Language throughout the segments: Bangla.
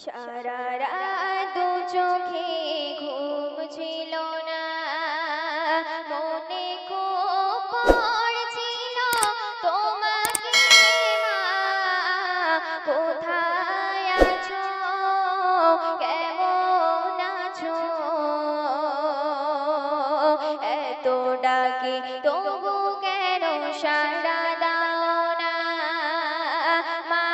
সারা রাত দু চোখে ঘুম ছিল না, মনে খুব পড়ছিল তোমাকে মা, কোথায় আছো, কেমন আছো, এত ডাকে তবু কেন সাড়া দাও না মা।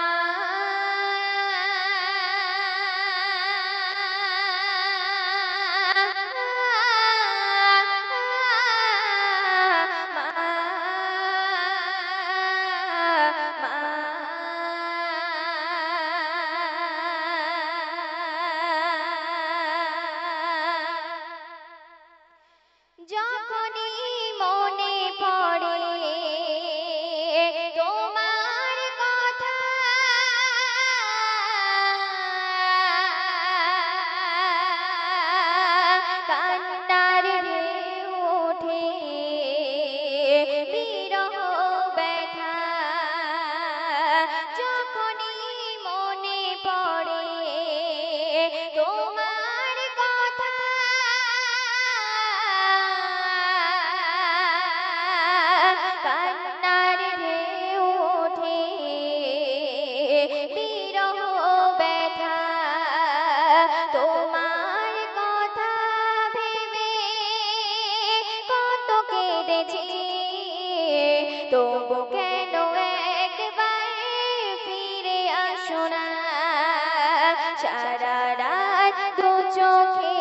যখনই মনে পড়ে তোমার কথা, কান্নার ঢেউ ওঠে বিরহ ব্যথা। যখনই মনে পড়ে তোমার কথা, কান্নার ঢেউ ওঠে বিরহ ব্যথা। তোমার কথা ভেবে কত কেঁদেছি, তবু কেন একবার ফিরে আসো না। সারা রাত দু চোখে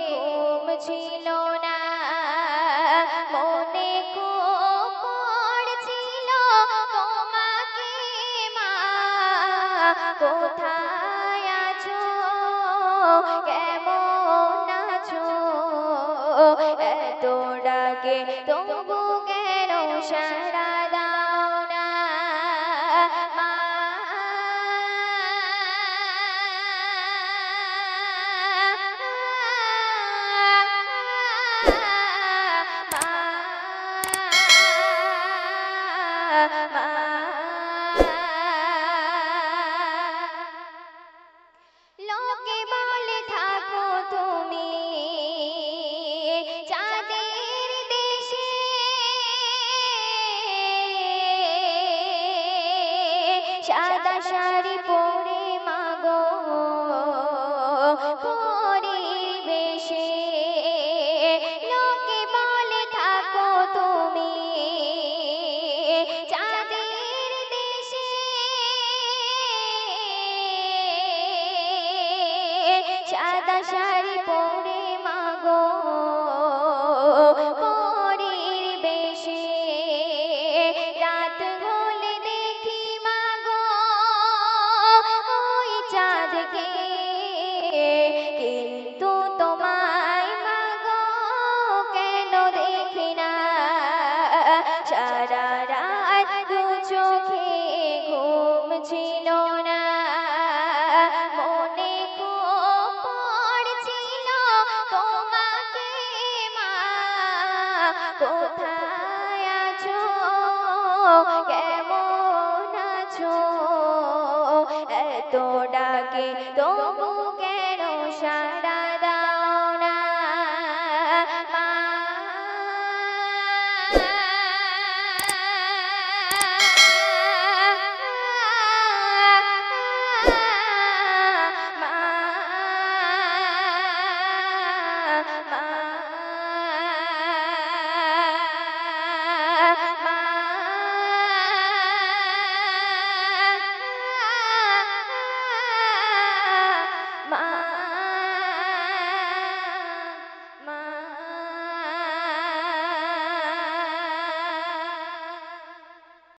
ঘুম ছিল না, মনে খুব পড়ছিল তোমাকে মা, কোথায় আছো, কেমন আছো, এত ডাকে তবু কেন সাড়া দাও না মা। লোকে বলে থাকো তুমি চাঁদের দেশে, সাদা শাড়ি পরে মাগো পরীর বেশে। লোকে বলে থাকো তুমি চাঁদের দেশে, সাদা শাড়ি পরে মাগো পরীর বেশে। রাত হলে দেখি মাগো ওই চাঁদকে, কিন্তু তোমায় মাগো কেন দেখি না। সারা রাত দু চোখে ঘুম ছিল না, মনে খুব পড়ছিল তোমাকে মা, কোথায় আছো, কেমন আছো, এত ডাকে তবু